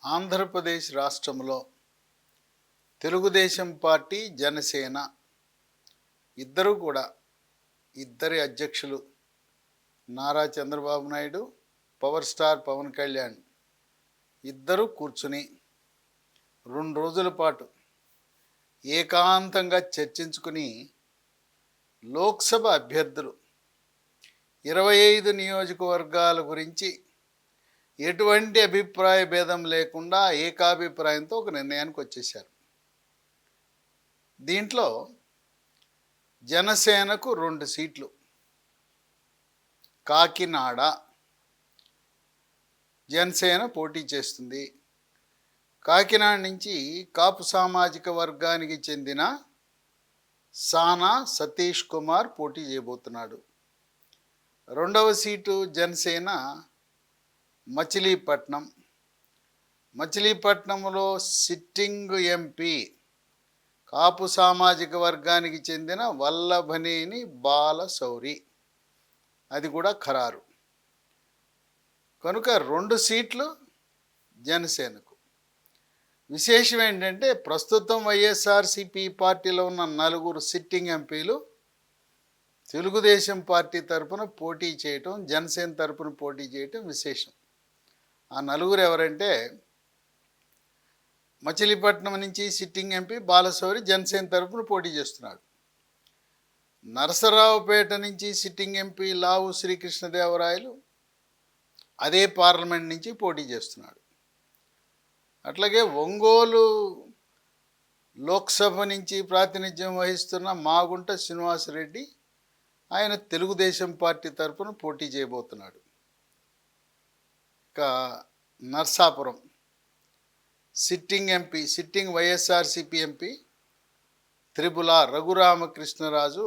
ఆంధ్రప్రదేశ్ రాష్ట్రంలో తెలుగుదేశం పార్టీ, జనసేన ఇద్దరు కూడా ఇద్దరి అధ్యక్షులు నారా చంద్రబాబు నాయుడు, పవర్ స్టార్ పవన్ కళ్యాణ్ ఇద్దరు కూర్చుని 2 రోజుల పాటు ఏకాంతంగా చర్చించుకుని లోక్సభ అభ్యర్థులు 25 నియోజకవర్గాల గురించి ఎటువంటి అభిప్రాయ భేదం లేకుండా ఏకాభిప్రాయంతో ఒక నిర్ణయానికి వచ్చేశారు. దీంట్లో జనసేనకు 2 సీట్లు, కాకినాడ జనసేన పోటీ చేస్తుంది. కాకినాడ నుంచి కాపు సామాజిక వర్గానికి చెందిన సానా సతీష్ కుమార్ పోటీ చేయబోతున్నాడు. 2వ సీటు జనసేన మచిలీపట్నంలో సిట్టింగ్ ఎంపీ కాపు సామాజిక వర్గానికి చెందిన వల్లభనేని బాలశౌరి, అది కూడా ఖరారు. కనుక 2 సీట్లు జనసేనకు. విశేషం ఏంటంటే ప్రస్తుతం వైఎస్ఆర్సీపీ పార్టీలో ఉన్న 4 సిట్టింగ్ ఎంపీలు తెలుగుదేశం పార్టీ తరపున పోటీ చేయటం, జనసేన తరపున పోటీ చేయటం విశేషం. ఆ 4 ఎవరంటే మచిలీపట్నం నుంచి సిట్టింగ్ ఎంపీ బాలశౌరి జనసేన తరపున పోటీ చేస్తున్నాడు. నరసరావుపేట నుంచి సిట్టింగ్ ఎంపీ లావు శ్రీకృష్ణదేవరాయలు అదే పార్లమెంట్ నుంచి పోటీ చేస్తున్నాడు. అట్లాగే ఒంగోలు లోక్సభ నుంచి ప్రాతినిధ్యం వహిస్తున్న మాగుంట శ్రీనివాసరెడ్డి, ఆయన తెలుగుదేశం పార్టీ తరపున పోటీ చేయబోతున్నాడు. ఇక నర్సాపురం సిట్టింగ్ వైఎస్ఆర్సీపీ ఎంపీ త్రిపుల రఘురామకృష్ణరాజు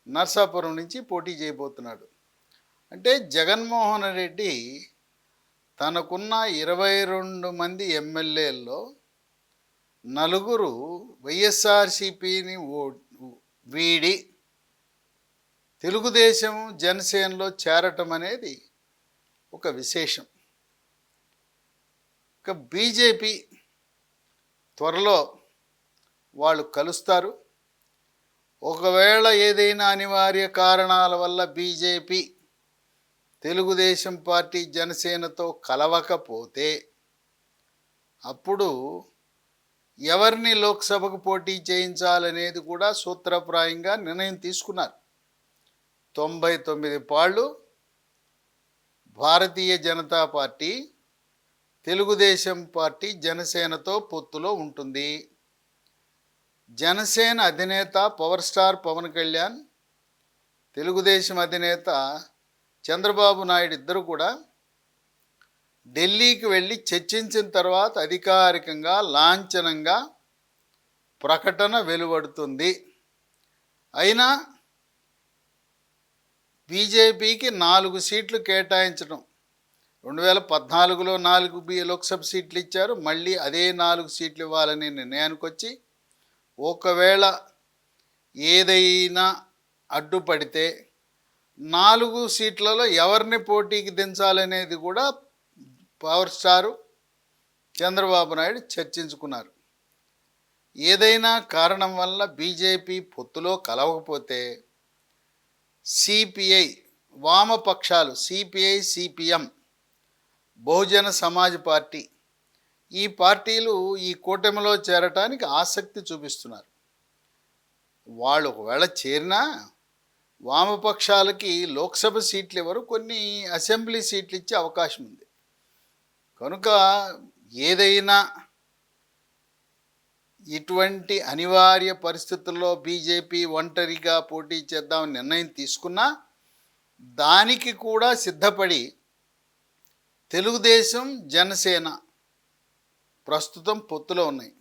నర్సాపురం నుంచి పోటీ చేయబోతున్నాడు. అంటే జగన్మోహన్ రెడ్డి తనకున్న 22 మంది ఎమ్మెల్యేల్లో 4 వైఎస్ఆర్సీపీని వీడి తెలుగుదేశం జనసేనలో చేరటం అనేది ఒక విశేషం. ఇక బీజేపీ త్వరలో వాళ్ళు కలుస్తారు. ఒకవేళ ఏదైనా అనివార్య కారణాల వల్ల బీజేపీ తెలుగుదేశం పార్టీ జనసేనతో కలవకపోతే అప్పుడు ఎవరిని లోక్సభకు పోటీ చేయించాలనేది కూడా సూత్రప్రాయంగా నిర్ణయం తీసుకున్నారు. 99 పాళ్ళు భారతీయ జనతా పార్టీ తెలుగుదేశం పార్టీ జనసేనతో పొత్తులో ఉంటుంది. జనసేన అధినేత పవర్ స్టార్ పవన్ కళ్యాణ్, తెలుగుదేశం అధినేత చంద్రబాబు నాయుడు ఇద్దరు కూడా ఢిల్లీకి వెళ్ళి చర్చించిన తర్వాత అధికారికంగా లాంఛనంగా ప్రకటన వెలువడుతుంది. అయినా బీజేపీకి 4 సీట్లు కేటాయించడం, 2014లో 4 లోక్సభ సీట్లు ఇచ్చారు, మళ్ళీ అదే 4 సీట్లు ఇవ్వాలని నిర్ణయానికి వచ్చి ఒకవేళ ఏదైనా అడ్డుపడితే 4 సీట్లలో ఎవరిని పోటీకి దించాలనేది కూడా పవర్ స్టారు చంద్రబాబు నాయుడు చర్చించుకున్నారు. ఏదైనా కారణం వల్ల బీజేపీ పొత్తులో కలవకపోతే సిపిఐ వామపక్షాలు, CPI CPM, Bahujan Samaj party, ఈ పార్టీలు ఈ కూటమిలో చేరటానికి ఆసక్తి చూపిస్తున్నారు. వాళ్ళు ఒకవేళ చేరినా వామపక్షాలకి లోక్సభ సీట్లు ఇవ్వరు, కొన్ని అసెంబ్లీ సీట్లు ఇచ్చే అవకాశం ఉంది. కనుక ఏదైనా ఇటువంటి అనివార్య పరిస్థితుల్లో బీజేపీ ఒంటరిగా పోటీ చేద్దామని నిర్ణయం తీసుకున్నా దానికి కూడా సిద్ధపడి తెలుగుదేశం జనసేన ప్రస్తుతం పొత్తులో ఉన్నాయి.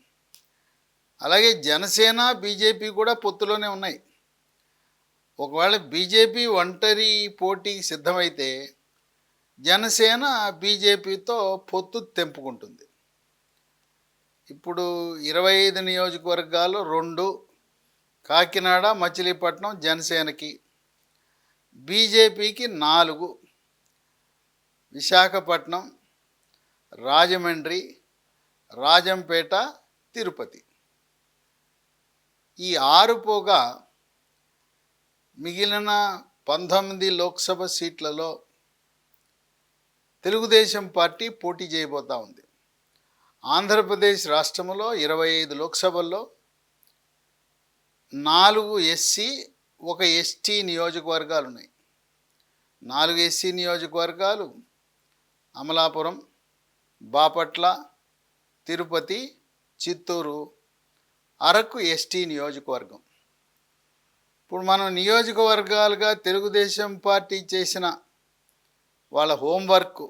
అలాగే జనసేన బీజేపీ కూడా పొత్తులోనే ఉన్నాయి. ఒకవేళ బీజేపీ ఒంటరి పోటీకి సిద్ధమైతే జనసేన బీజేపీతో పొత్తు తెంపుకుంటుంది. ఇప్పుడు 25 నియోజకవర్గాలు 2, కాకినాడ మచిలీపట్నం జనసేనకి, బీజేపీకి 4, విశాఖపట్నం, రాజమండ్రి, రాజంపేట, తిరుపతి. ఈ 6 పోగా మిగిలిన 19 లోక్సభ సీట్లలో తెలుగుదేశం పార్టీ పోటీ చేయబోతూ ఉంది. ఆంధ్రప్రదేశ్ రాష్ట్రంలో 25 లోక్సభల్లో 4 ఎస్సీ, 1 ఎస్టీ నియోజకవర్గాలు ఉన్నాయి. 4 ఎస్సీ నియోజకవర్గాలు అమలాపురం, బాపట్ల, తిరుపతి, చిత్తూరు, అరకు ఎస్టీ నియోజకవర్గం. ఇప్పుడు మనం నియోజకవర్గాలుగా తెలుగుదేశం పార్టీ చేసిన వాళ్ళ హోంవర్క్,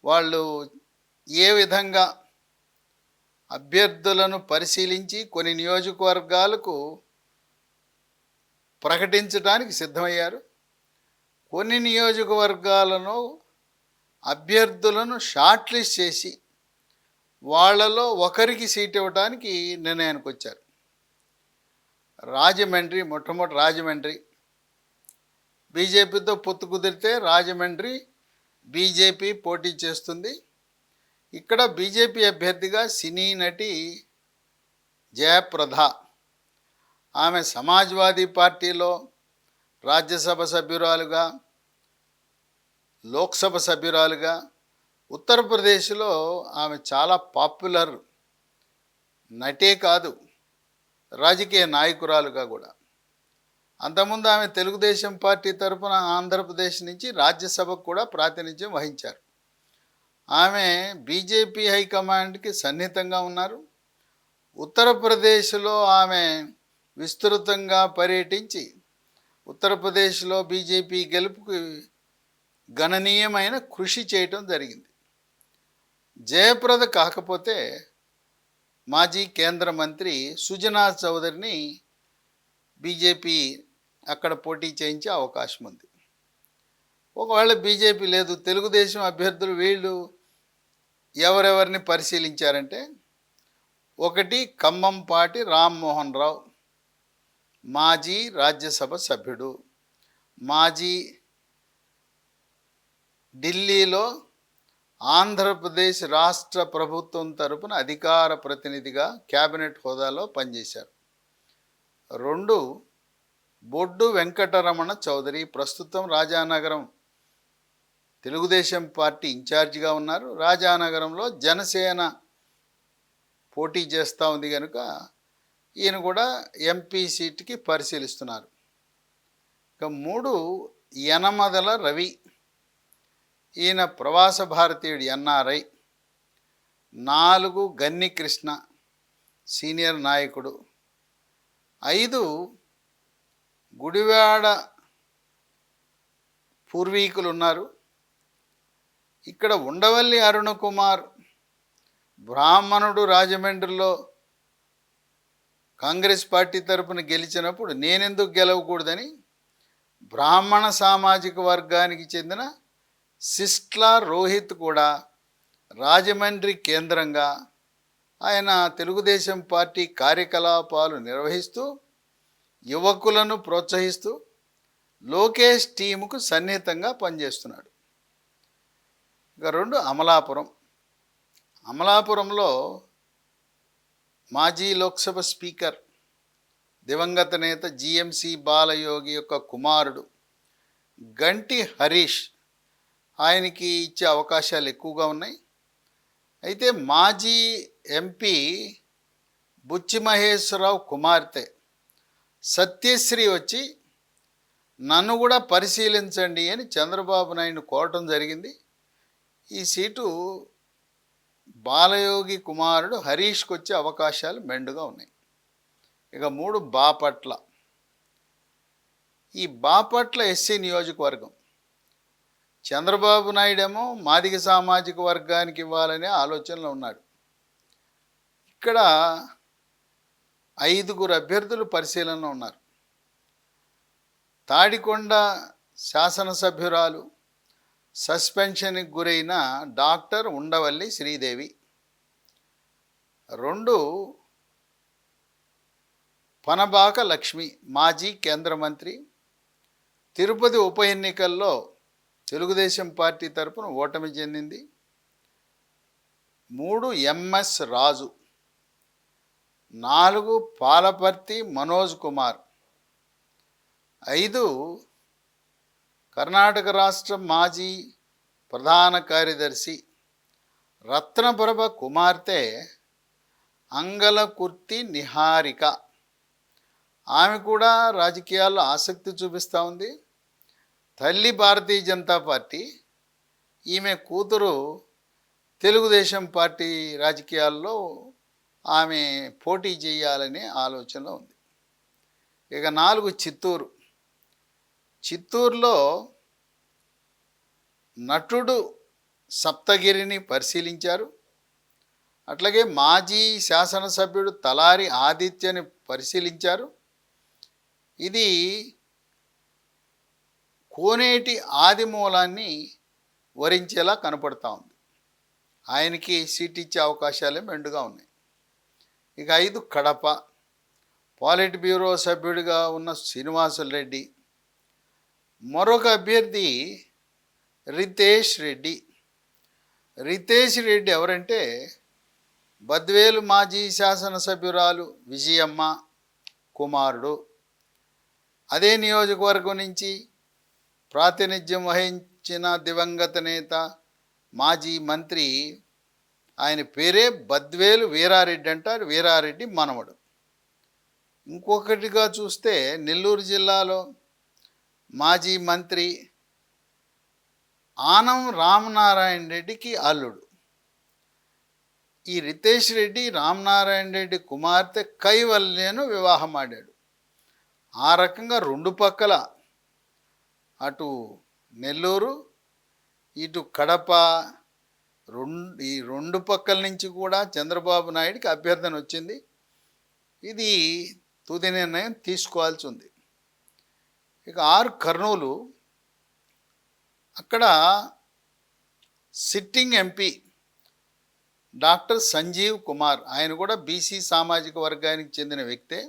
వాళ్ళు ఏ విధంగా అభ్యర్థులను పరిశీలించి కొన్ని నియోజకవర్గాలకు ప్రకటించడానికి సిద్ధమయ్యారు. కొన్ని నియోజకవర్గాలను అభ్యర్థులను షార్ట్ లిస్ట్ చేసి వాళ్ళలో ఒకరికి సీట్ ఇవ్వడానికి నిర్ణయానికి వచ్చారు. రాజమండ్రి, మొట్టమొదటి రాజమండ్రి బీజేపీతో పొత్తు కుదిరితే రాజమండ్రి బీజేపీ పోటీ చేస్తుంది. ఇక్కడ బీజేపీ అభ్యర్థిగా సినీ నటి జయప్రద, ఆమె సమాజ్వాదీ పార్టీలో రాజ్యసభ సభ్యురాలుగా, లోక్సభ సభ్యురాలుగా, ఉత్తరప్రదేశ్లో ఆమె చాలా పాపులర్ నటే కాదు, రాజకీయ నాయకురాలుగా కూడా. అంతకుముందు ఆమె తెలుగుదేశం పార్టీ తరఫున ఆంధ్రప్రదేశ్ నుంచి రాజ్యసభకు కూడా ప్రాతినిధ్యం వహించారు. ఆమె బీజేపీ హైకమాండ్కి సన్నిహితంగా ఉన్నారు. ఉత్తరప్రదేశ్లో ఆమె విస్తృతంగా పర్యటించి ఉత్తరప్రదేశ్లో బీజేపీ గెలుపుకి గణనీయమైన కృషి చేయటం జరిగింది. జయప్రద కాకపోతే మాజీ కేంద్ర మంత్రి సుజనా చౌదరిని బీజేపీ అక్కడ పోటీ చేయించే అవకాశం ఉంది. ఒకవేళ బీజేపీ లేదు, తెలుగుదేశం అభ్యర్థులు వీళ్ళు ఎవరెవరిని పరిశీలించారంటే, 1 ఖమ్మంపాటి రామ్మోహన్ రావు, మాజీ రాజ్యసభ సభ్యుడు, మాజీ ఢిల్లీలో ఆంధ్రప్రదేశ్ రాష్ట్ర ప్రభుత్వం తరపున అధికార ప్రతినిధిగా క్యాబినెట్ హోదాలో పనిచేశారు. 2 బొడ్డు వెంకటరమణ చౌదరి, ప్రస్తుతం రాజానగరం తెలుగుదేశం పార్టీ ఇన్ఛార్జిగా ఉన్నారు. రాజానగరంలో జనసేన పోటీ చేస్తూ ఉంది కనుక ఈయన కూడా ఎంపీ సీట్కి పరిశీలిస్తున్నారు. ఇక 3 యనమదల రవి, ఈయన ప్రవాస భారతీయుడు, ఎన్ఆర్ఐ. 4 గన్ని కృష్ణ, సీనియర్ నాయకుడు. 5 గుడివాడ పూర్వీకులు ఉన్నారు. ఇక్కడ ఉండవల్లి అరుణ కుమార్, బ్రాహ్మణుడు, రాజమండ్రిలో కాంగ్రెస్ పార్టీ తరపున గెలిచినప్పుడు నేనెందుకు గెలవకూడదని బ్రాహ్మణ సామాజిక వర్గానికి చెందిన సిస్ట్లా రోహిత్ కూడా రాజమండ్రి కేంద్రంగా ఆయన తెలుగుదేశం పార్టీ కార్యకలాపాలు నిర్వహిస్తూ యువకులను ప్రోత్సహిస్తూ లోకేష్ టీముకు సన్నిహితంగా పనిచేస్తున్నాడు. ఇక 2 అమలాపురం. అమలాపురంలో మాజీ లోక్సభ స్పీకర్ దివంగత నేత జిఎంసి బాలయోగి యొక్క కుమారుడు గంటి హరీష్, ఆయనకి ఇచ్చే అవకాశాలు ఎక్కువగా ఉన్నాయి. అయితే మాజీ ఎంపీ బుచ్చి మహేశ్వరరావు కుమార్తె సత్యశ్రీ వచ్చి నన్ను కూడా పరిశీలించండి అని చంద్రబాబు నాయుడు కోరటం జరిగింది. ఈ సీటు బాలయోగి కుమారుడు హరీష్కి వచ్చే అవకాశాలు మెండుగా ఉన్నాయి. ఇక 3 బాపట్ల. ఈ బాపట్ల ఎస్సీ నియోజకవర్గం చంద్రబాబు నాయుడేమో మాదిగ సామాజిక వర్గానికి ఇవ్వాలనే ఆలోచనలో ఉన్నాడు. ఇక్కడ 5 అభ్యర్థులు పరిశీలనలో ఉన్నారు. తాడికొండ శాసనసభ్యురాలు, సస్పెన్షన్కి గురైన డాక్టర్ ఉండవల్లి శ్రీదేవి. 2 పనబాక లక్ష్మి, మాజీ కేంద్ర మంత్రి, తిరుపతి ఉప ఎన్నికల్లో తెలుగుదేశం పార్టీ తరపున ఓటమి చెందింది. 3 ఎంఎస్ రాజు, 4 పాలపర్తి మనోజ్ కుమార్, 5 కర్ణాటక రాష్ట్ర మాజీ ప్రధాన కార్యదర్శి రత్నప్రభ కుమార్తె అంగలకుర్తి నిహారిక. ఆమె కూడా రాజకీయాల్లో ఆసక్తి చూపిస్తూ ఉంది. తల్లి భారతీయ జనతా పార్టీ, ఈమె కూతురు తెలుగుదేశం పార్టీ రాజకీయాల్లో ఆమె పోటీ చేయాలనే ఆలోచనలో ఉంది. ఇక 4 చిత్తూరు. చిత్తూరులో నటుడు సప్తగిరిని పరిశీలించారు. అట్లాగే మాజీ శాసనసభ్యుడు తలారి ఆదిత్యని పరిశీలించారు. ఇది కోనేటి ఆదిమూలాన్ని వరించేలా కనపడతా ఉంది. ఆయనకి సీట్ ఇచ్చే అవకాశాలే మెండుగా ఉన్నాయి. ఇక 5 కడప. పాలిట్ బ్యూరో సభ్యుడిగా ఉన్న శ్రీనివాసులు రెడ్డి, మరొక అభ్యర్థి రితేష్ రెడ్డి. రితేష్ రెడ్డి ఎవరంటే బద్వేలు మాజీ శాసనసభ్యురాలు విజయమ్మ కుమారుడు. అదే నియోజకవర్గం నుంచి ప్రాతినిధ్యం వహించిన దివంగత నేత మాజీ మంత్రి, ఆయన పేరే బద్వేలు వీరారెడ్డి అంటారు. వీరారెడ్డి మనవడు. ఇంకొకటిగా చూస్తే నెల్లూరు జిల్లాలో మాజీ మంత్రి ఆనం రామనారాయణ రెడ్డికి అల్లుడు. ఈ రితేష్ రెడ్డి రామనారాయణ రెడ్డి కుమార్తె కైవల్యను వివాహం ఆడాడు. ఆ రకంగా 2 పక్కల, అటు నెల్లూరు ఇటు కడప, ఈ 2 పక్కల నుంచి కూడా చంద్రబాబు నాయుడికి అభ్యర్థన వచ్చింది. ఇది తుది నిర్ణయం తీసుకోవాల్సి ఉంది. ఇక 6 కర్నూలు. అక్కడ sitting MP doctor Sanjeev Kumar, ఆయన కూడా బీసీ సామాజిక వర్గానికి చెందిన వ్యక్తే.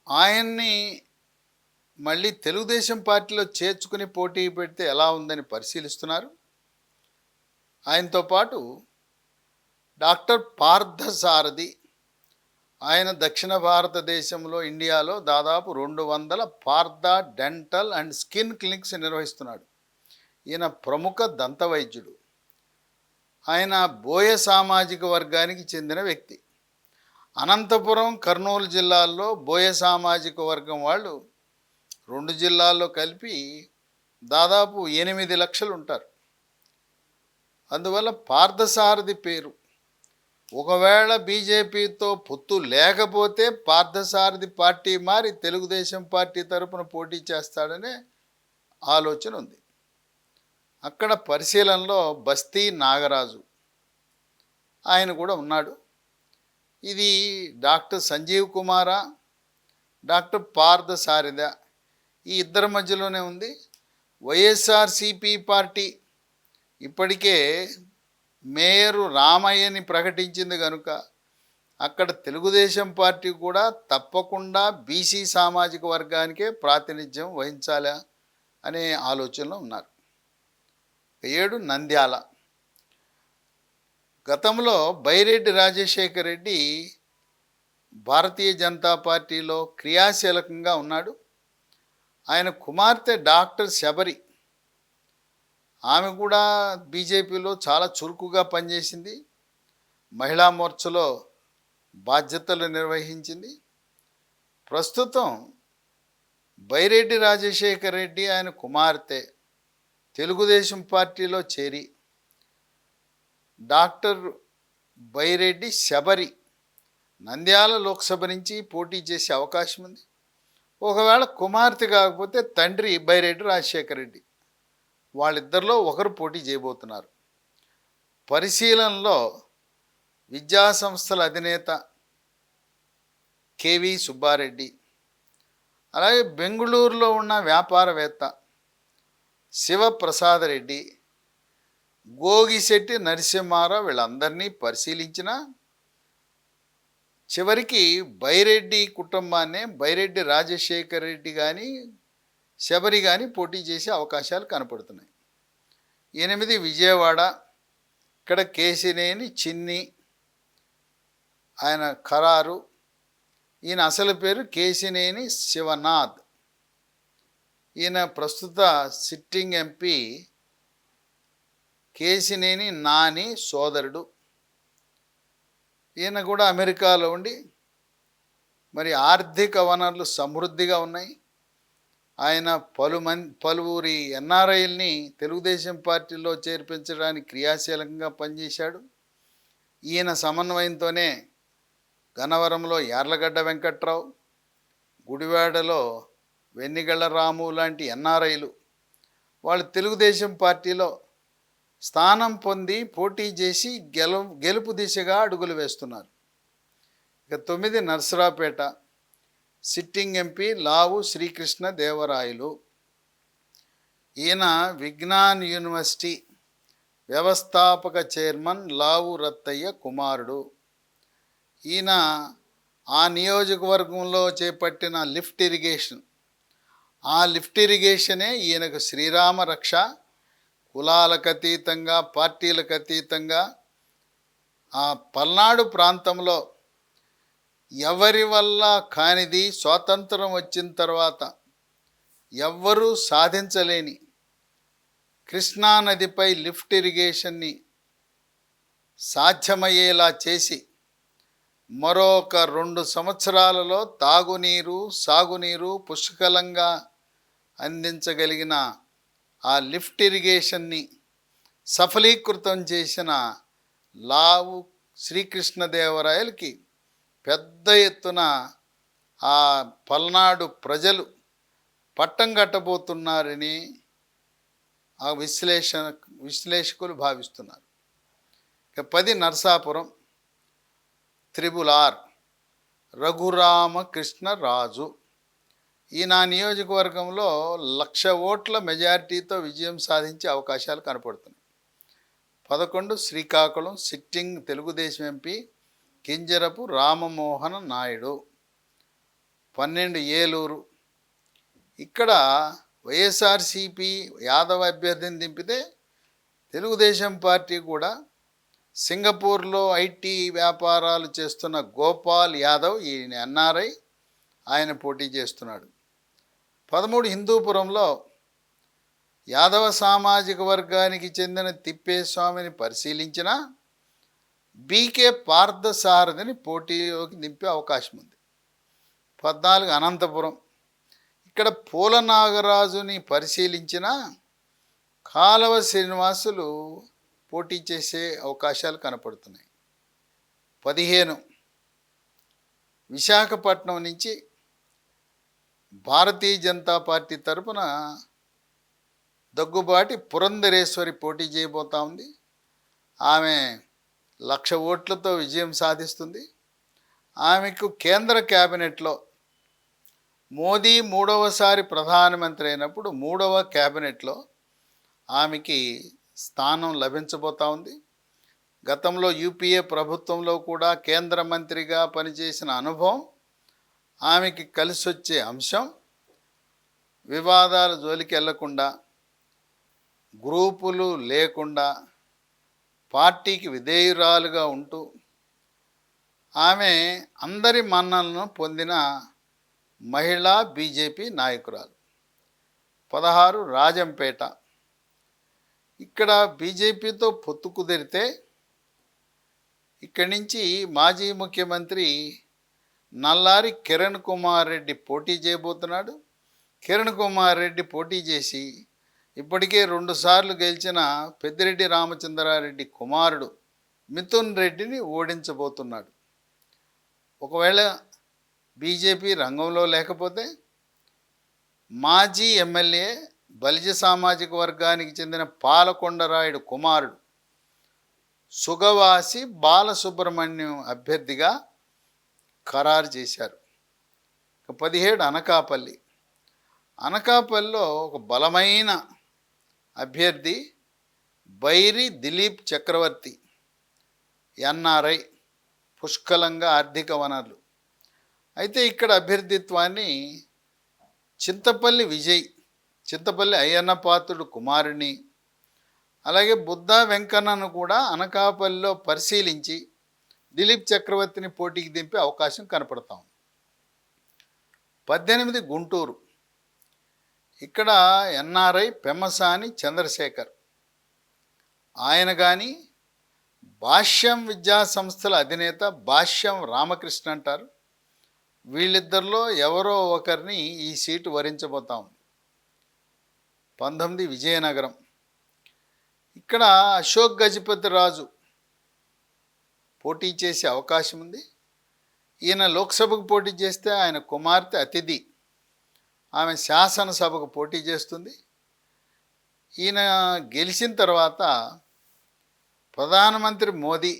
ఆయన్ని మళ్ళీ తెలుగుదేశం పార్టీలో చేర్చుకుని పోటీ పెడితే ఎలా ఉందని పరిశీలిస్తున్నారు. ఆయనతో పాటు డాక్టర్ పార్థసారథి, ఆయన దక్షిణ భారతదేశంలో ఇండియాలో దాదాపు 200 Partha dental and skin clinics నిర్వహిస్తున్నాడు. ఈయన ప్రముఖ దంత వైద్యుడు. ఆయన బోయ సామాజిక వర్గానికి చెందిన వ్యక్తి. అనంతపురం, కర్నూలు జిల్లాల్లో బోయ సామాజిక వర్గం వాళ్ళు 2 జిల్లాల్లో కలిపి దాదాపు 8 లక్షలు ఉంటారు. అందువల్ల పార్థసారథి పేరు, ఒకవేళ బీజేపీతో పొత్తు లేకపోతే పార్థసారథి పార్టీ మారి తెలుగుదేశం పార్టీ తరపున పోటీ చేస్తాడనే ఆలోచన ఉంది. అక్కడ పరిశీలనలో బస్తీ నాగరాజు, ఆయన కూడా ఉన్నాడు. ఇది డాక్టర్ సంజీవ్ కుమారా, డాక్టర్ పార్థసారథ, ఈ ఇద్దరి మధ్యలోనే ఉంది. వైఎస్ఆర్సిపి పార్టీ ఇప్పటికే మేయరు రామయ్యని ప్రకటించింది కనుక అక్కడ తెలుగుదేశం పార్టీ కూడా తప్పకుండా బీసీ సామాజిక వర్గానికే ప్రాతినిధ్యం వహించాలా అనే ఆలోచనలో ఉన్నారు. 7 నంద్యాల. గతంలో బైరెడ్డి రాజశేఖర రెడ్డి భారతీయ జనతా పార్టీలో క్రియాశీలకంగా ఉన్నాడు. ఆయన కుమార్తె డాక్టర్ శబరి, ఆమె కూడా బీజేపీలో చాలా చురుకుగా పనిచేసింది. మహిళా మోర్చాలో బాధ్యతలు నిర్వహించింది. ప్రస్తుతం బైరెడ్డి రాజశేఖర రెడ్డి ఆయన కుమార్తె తెలుగుదేశం పార్టీలో చేరి డాక్టర్ బైరెడ్డి శబరి నంద్యాల లోక్సభ నుంచి పోటీ చేసే అవకాశం ఉంది. ఒకవేళ కుమార్తె కాకపోతే తండ్రి బైరెడ్డి రాజశేఖర రెడ్డి, వాళ్ళిద్దరిలో ఒకరు పోటీ చేయబోతున్నారు. పరిశీలనలో విద్యాసంస్థల అధినేత కేవి సుబ్బారెడ్డి, అలాగే బెంగుళూరులో ఉన్న వ్యాపారవేత్త శివప్రసాద్ రెడ్డి, గోగిశెట్టి నరసింహారావు, వీళ్ళందరినీ పరిశీలించిన చివరికి బైరెడ్డి కుటుంబాన్నే బైరెడ్డి రాజశేఖర రెడ్డి కానీ శబరి కానీ పోటీ చేసే అవకాశాలు కనపడుతున్నాయి. 8 విజయవాడ. ఇక్కడ కేశినేని చిన్ని, ఆయన ఖరారు. ఈయన అసలు పేరు కేశినేని శివనాథ్. ఈయన ప్రస్తుత సిట్టింగ్ ఎంపీ కేశినేని నాని సోదరుడు. ఈయన కూడా అమెరికాలో ఉండి మరి ఆర్థిక వనరులు సమృద్ధిగా ఉన్నాయి. ఆయన పలువురి ఎన్ఆర్ఐల్ని తెలుగుదేశం పార్టీలో చేర్పించడానికి క్రియాశీలకంగా పనిచేశాడు. ఈయన సమన్వయంతోనే గన్నవరంలో యార్లగడ్డ వెంకట్రావు, గుడివాడలో వెన్నిగళ్ల రాము లాంటి ఎన్ఆర్ఐలు వాళ్ళు తెలుగుదేశం పార్టీలో స్థానం పొంది పోటీ చేసి గెలుపు దిశగా అడుగులు వేస్తున్నారు. ఇక 9 నర్సరావుపేట సిట్టింగ్ ఎంపీ లావు శ్రీకృష్ణ దేవరాయలు. ఈయన విజ్ఞాన్ యూనివర్సిటీ వ్యవస్థాపక చైర్మన్ లావు రత్తయ్య కుమారుడు. ఈయన ఆ నియోజకవర్గంలో చేపట్టిన లిఫ్ట్ ఇరిగేషన్, ఆ లిఫ్ట్ ఇరిగేషనే ఈయనకు శ్రీరామ రక్ష. కులాలకు అతీతంగా, పార్టీలకు అతీతంగా ఆ పల్నాడు ప్రాంతంలో ఎవరి వల్ల కానిది స్వాతంత్రం వచ్చిన తర్వాత ఎవ్వరూ సాధించలేని కృష్ణానదిపై లిఫ్ట్ ఇరిగేషన్ని సాధ్యమయ్యేలా చేసి మరొక 2 సంవత్సరాలలో తాగునీరు, సాగునీరు పుష్కలంగా అందించగలిగిన ఆ లిఫ్ట్ ఇరిగేషన్ని సఫలీకృతం చేసిన లావు శ్రీకృష్ణదేవరాయలకి పెద్ద ఎత్తున ఆ పల్నాడు ప్రజలు పట్టం కట్టబోతున్నారని ఆ విశ్లేషకులు భావిస్తున్నారు. ఇక 10 నరసాపురం RRR రఘురామకృష్ణరాజు. ఈ నా నియోజకవర్గంలో 1,00,000 ఓట్ల మెజారిటీతో విజయం సాధించే అవకాశాలు కనపడుతున్నాయి. 11 శ్రీకాకుళం సిట్టింగ్ తెలుగుదేశం ఎంపీ కింజరపు రామమోహన నాయుడు. 12 ఏలూరు. ఇక్కడ వైఎస్ఆర్సిపి యాదవ్ అభ్యర్థిని దింపితే తెలుగుదేశం పార్టీ కూడా సింగపూర్లో ఐటీ వ్యాపారాలు చేస్తున్న గోపాల్ యాదవ్, ఈయన ఎన్ఆర్ఐ, ఆయన పోటీ చేస్తున్నాడు. 13 హిందూపురంలో యాదవ సామాజిక వర్గానికి చెందిన తిప్పేస్వామిని పరిశీలించిన బీకే పార్థసారథిని పోటీలోకి దింపే అవకాశం ఉంది. 14 అనంతపురం. ఇక్కడ పూల నాగరాజుని పరిశీలించిన కాలవ శ్రీనివాసులు పోటీ చేసే అవకాశాలు కనపడుతున్నాయి. 15 విశాఖపట్నం నుంచి భారతీయ జనతా పార్టీ తరపున దగ్గుబాటి పురంధరేశ్వరి పోటీ చేయబోతా ఉంది. ఆమె 1,00,000 ఓట్లతో విజయం సాధిస్తుంది. ఆమెకు కేంద్ర క్యాబినెట్లో మోదీ 3వసారి ప్రధానమంత్రి అయినప్పుడు 3వ క్యాబినెట్లో ఆమెకి స్థానం లభించబోతా ఉంది. గతంలో యూపీఏ ప్రభుత్వంలో కూడా కేంద్ర మంత్రిగా పనిచేసిన అనుభవం ఆమెకి కలిసి వచ్చే అంశం. వివాదాల జోలికి వెళ్లకుండా, గ్రూపులు లేకుండా పార్టీకి విధేయురాలుగా ఉంటూ ఆమె అందరి మన్ననలను పొందిన మహిళా బీజేపీ నాయకురాలు. 16 రాజంపేట. ఇక్కడ బీజేపీతో పొత్తు కుదిరితే ఇక్కడి నుంచి మాజీ ముఖ్యమంత్రి నల్లారి కిరణ్ కుమార్ రెడ్డి పోటీ చేయబోతున్నాడు. కిరణ్ కుమార్ రెడ్డి పోటీ చేసి ఇప్పటికే 2 సార్లు గెలిచిన పెద్దిరెడ్డి రామచంద్రారెడ్డి కుమారుడు మిథున్ రెడ్డిని ఓడించబోతున్నాడు. ఒకవేళ బీజేపీ రంగంలో లేకపోతే మాజీ ఎమ్మెల్యే బలిజ సామాజిక వర్గానికి చెందిన పాలకొండరాయుడు కుమారుడు సుగవాసి బాలసుబ్రహ్మణ్యం అభ్యర్థిగా ఖరారు చేశారు. 17 అనకాపల్లి. అనకాపల్లిలో ఒక బలమైన అభ్యర్థి బైరి దిలీప్ చక్రవర్తి, ఎన్ఆర్ఐ, పుష్కలంగా ఆర్థిక వనరులు. అయితే ఇక్కడ అభ్యర్థిత్వాన్ని చింతపల్లి అయ్యన్న పాత్రుడు కుమారుని, అలాగే బుద్ధా వెంకన్నను కూడా అనకాపల్లిలో పరిశీలించి దిలీప్ చక్రవర్తిని పోటీకి దింపే అవకాశం కనపడతాం. 18 గుంటూరు. ఇక్కడ ఎన్ఆర్ఐ పెమ్మసాని చంద్రశేఖర్, ఆయన కానీ భాష్యం విద్యా సంస్థల అధినేత భాష్యం రామకృష్ణ అంటారు. వీళ్ళిద్దరిలో ఎవరో ఒకరిని ఈ సీటు వరించబోతా ఉంది. 19 విజయనగరం. ఇక్కడ అశోక్ గజపతి రాజు పోటీ చేసే అవకాశం ఉంది. ఈయన లోక్సభకు పోటీ చేస్తే ఆయన కుమార్తె అతిథి ఆమె శాసనసభకు పోటీ చేస్తుంది. ఈయన గెలిచిన తర్వాత ప్రధానమంత్రి మోదీ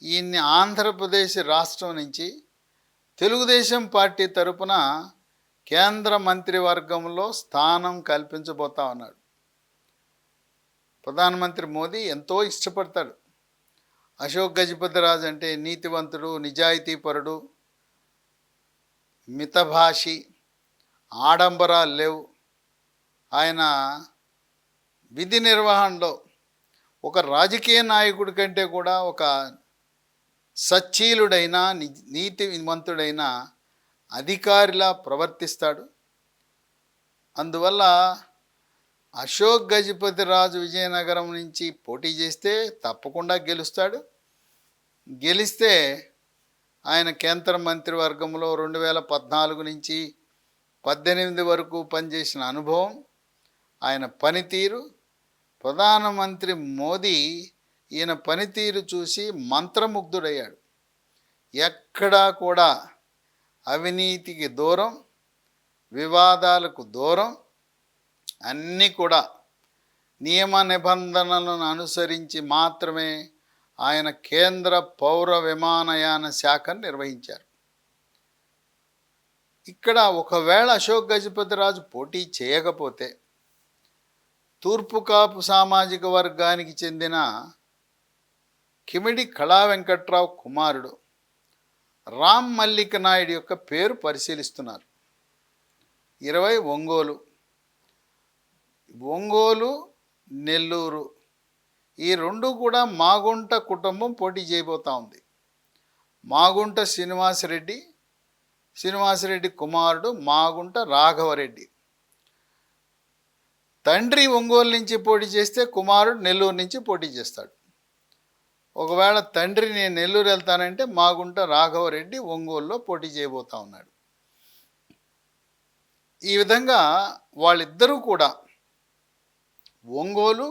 ఈయన్ని ఆంధ్రప్రదేశ్ రాష్ట్రం నుంచి తెలుగుదేశం పార్టీ తరపున కేంద్ర మంత్రివర్గంలో స్థానం కల్పించబోతా ఉన్నాడు. ప్రధానమంత్రి మోదీ ఎంతో ఇష్టపడతాడు. అశోక్ గజపతి రాజు అంటే నీతివంతుడు, నిజాయితీపరుడు, మితభాషి, ఆడంబరాలు లేవు. ఆయన విధి నిర్వహణలో ఒక రాజకీయ నాయకుడి కంటే కూడా ఒక సచ్చీలుడైన నీతివంతుడైన అధికారిలా ప్రవర్తిస్తాడు. అందువల్ల అశోక్ గజపతి రాజు విజయనగరం నుంచి పోటీ చేస్తే తప్పకుండా గెలుస్తాడు. గెలిస్తే ఆయన కేంద్ర మంత్రివర్గంలో 2014 నుంచి 18 వరకు పనిచేసిన అనుభవం, ఆయన పనితీరు, ప్రధానమంత్రి మోదీ ఈయన పనితీరు చూసి మంత్రముగ్ధుడయ్యాడు. ఎక్కడా కూడా అవినీతికి దూరం, వివాదాలకు దూరం, అన్నీ కూడా నియమ నిబంధనలను అనుసరించి మాత్రమే ఆయన కేంద్ర పౌర విమానయాన శాఖను నిర్వహించారు. ఇక్కడ ఒకవేళ అశోక్ గజపతి రాజు పోటీ చేయకపోతే తూర్పు కాపు సామాజిక వర్గానికి చెందిన కిమిడి కళా వెంకట్రావు కుమారుడు రామ్ మల్లిక్ నాయుడు యొక్క పేరు పరిశీలిస్తున్నారు. 20 ఒంగోలు, నెల్లూరు, ఈ రెండు కూడా మాగుంట కుటుంబం పోటీ చేయబోతా ఉంది. మాగుంట శ్రీనివాసరెడ్డి కుమారుడు మాగుంట రాఘవరెడ్డి. తండ్రి ఒంగోలు నుంచి పోటీ చేస్తే కుమారుడు నెల్లూరు నుంచి పోటీ చేస్తాడు. ఒకవేళ తండ్రి నేను నెల్లూరు వెళ్తానంటే మాగుంట రాఘవరెడ్డి ఒంగోలులో పోటీ చేయబోతా ఉన్నాడు. ఈ విధంగా వాళ్ళిద్దరూ కూడా ఒంగోలు,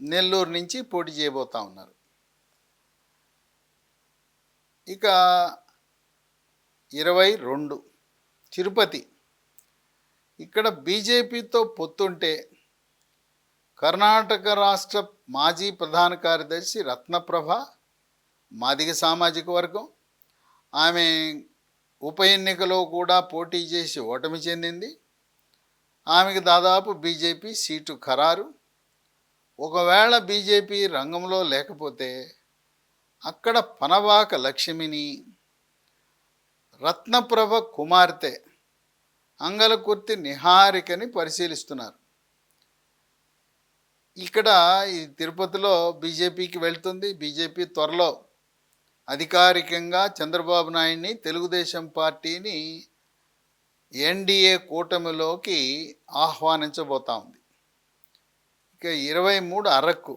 నెల్లూరు నుంచి పోటీ చేయబోతా ఉన్నారు. ఇక 22 తిరుపతి. ఇక్కడ బీజేపీతో పొత్తుంటే కర్ణాటక రాష్ట్ర మాజీ ప్రధాన కార్యదర్శి రత్నప్రభ, మాదిగ సామాజిక వర్గం, ఆమె ఉప ఎన్నికలో కూడా పోటీ చేసి ఓటమి చెందింది. ఆమెకు దాదాపు బీజేపీ సీటు ఖరారు. ఒకవేళ బీజేపీ రంగంలో లేకపోతే అక్కడ పనబాక లక్ష్మిని రత్నప్రభ కుమార్తె అంగలకుర్తి నిహారికని పరిశీలిస్తున్నారు. ఇక్కడ ఈ తిరుపతిలో బీజేపీకి వెళ్తుంది. బీజేపీ త్వరలో అధికారికంగా చంద్రబాబు నాయుడిని, తెలుగుదేశం పార్టీని ఎన్డీఏ కూటమిలోకి ఆహ్వానించబోతా ఉంది. ఇక 23 అరకు.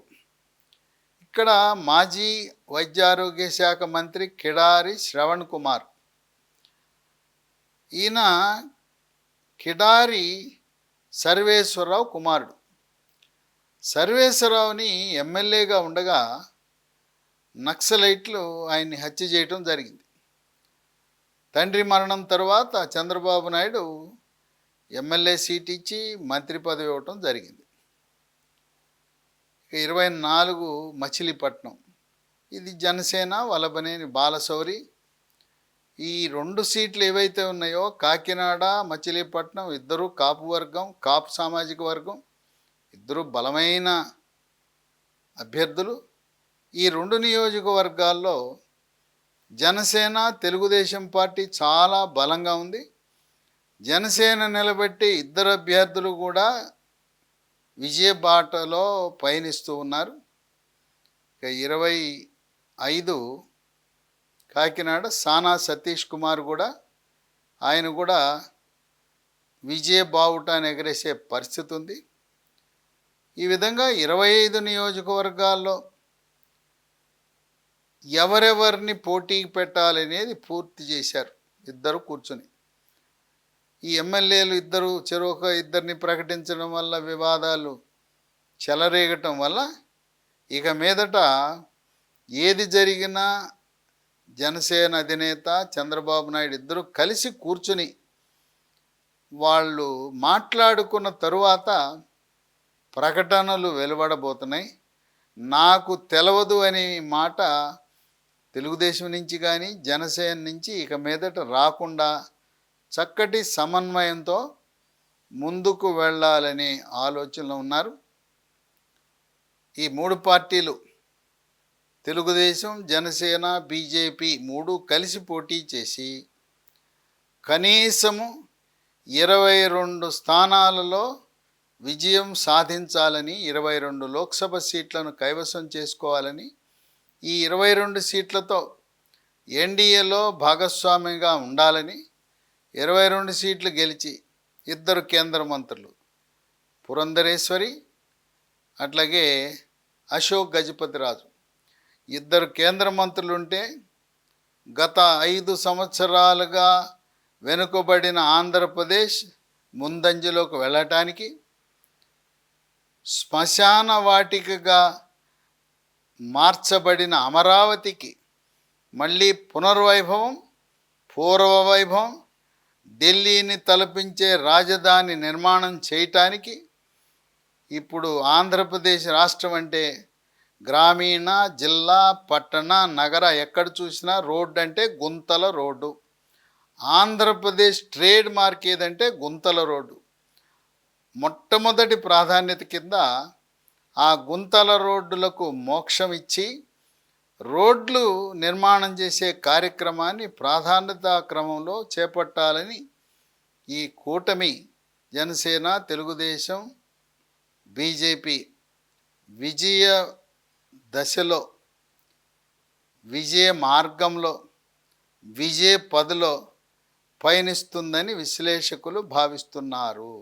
ఇక్కడ మాజీ వైద్యారోగ్య శాఖ మంత్రి కిడారి శ్రవణ్ కుమార్. ఈయన కిడారి సర్వేశ్వరరావు కుమారుడు. సర్వేశ్వరరావుని ఎమ్మెల్యేగా ఉండగా నక్సలైట్లు ఆయన్ని హత్య చేయటం జరిగింది. తండ్రి మరణం తర్వాత చంద్రబాబు నాయుడు ఎమ్మెల్యే సీట్ ఇచ్చి మంత్రి పదవి ఇవ్వటం జరిగింది. ఇక 24 మచిలీపట్నం. ఇది జనసేన వల్లభనేని బాలశౌరి. ఈ 2 సీట్లు ఏవైతే ఉన్నాయో కాకినాడ, మచిలీపట్నం ఇద్దరు కాపు వర్గం, కాపు సామాజిక వర్గం, ఇద్దరు బలమైన అభ్యర్థులు. ఈ 2 నియోజకవర్గాల్లో జనసేన, తెలుగుదేశం పార్టీ చాలా బలంగా ఉంది. జనసేన నిలబెట్టి ఇద్దరు అభ్యర్థులు కూడా విజయ బాటలో పయనిస్తూ ఉన్నారు. ఇక 25 కాకినాడ సానా సతీష్ కుమార్ కూడా ఆయన కూడా విజయ బావుటాన్ని ఎగరేసే పరిస్థితి ఉంది. ఈ విధంగా 25 నియోజకవర్గాల్లో ఎవరెవరిని పోటీకి పెట్టాలనేది పూర్తి చేశారు ఇద్దరు కూర్చొని. ఈ ఎమ్మెల్యేలు ఇద్దరు చెరొక ఇద్దరిని ప్రకటించడం వల్ల వివాదాలు చెలరేగటం వల్ల ఇక మీదట ఏది జరిగినా జనసేన అధినేత చంద్రబాబు నాయుడు ఇద్దరు కలిసి కూర్చుని వాళ్ళు మాట్లాడుకున్న తరువాత ప్రకటనలు వెలువడబోతున్నాయి. నాకు తెలవదు అనే మాట తెలుగుదేశం నుంచి కానీ జనసేన నుంచి ఇక మీదట రాకుండా చక్కటి సమన్వయంతో ముందుకు వెళ్ళాలనే ఆలోచనలో ఉన్నారు. ఈ 3 పార్టీలు తెలుగుదేశం, జనసేన, బీజేపీ 3 కలిసి పోటీ చేసి కనీసము 22 స్థానాలలో విజయం సాధించాలని, 22 లోక్సభ సీట్లను కైవసం చేసుకోవాలని, ఈ 22 సీట్లతో ఎన్డీఏలో భాగస్వామిగా ఉండాలని, 22 సీట్లు గెలిచి ఇద్దరు కేంద్ర మంత్రులు పురంధరేశ్వరి అట్లాగే అశోక్ గజపతిరాజు ఇద్దరు కేంద్ర మంత్రులు ఉంటే గత 5 సంవత్సరాలుగా వెనుకబడిన ఆంధ్రప్రదేశ్ ముందంజలోకి వెళ్ళటానికి, శ్మశాన వాటికగా మార్చబడిన అమరావతికి మళ్ళీ పునర్వైభవం, పూర్వవైభవం, ఢిల్లీని తలపించే రాజధాని నిర్మాణం చేయటానికి ఇప్పుడు ఆంధ్రప్రదేశ్ రాష్ట్రం అంటే గ్రామీణ, జిల్లా, పట్టణ, నగర ఎక్కడ చూసినా రోడ్డు అంటే గుంతల రోడ్డు. ఆంధ్రప్రదేశ్ ట్రేడ్ మార్క్ ఏదంటే గుంతల రోడ్డు. మొట్టమొదటి ప్రాధాన్యత కింద ఆ గుంతల రోడ్డులకు మోక్షం ఇచ్చి రోడ్లు నిర్మాణం చేసే కార్యక్రమాన్ని ప్రాధాన్యతా క్రమంలో చేపట్టాలని ఈ కూటమి జనసేన, తెలుగుదేశం, బీజేపీ విజయ దశలో, విజయ మార్గంలో, విజయ పదలో పయనిస్తుందని విశ్లేషకులు భావిస్తున్నారు.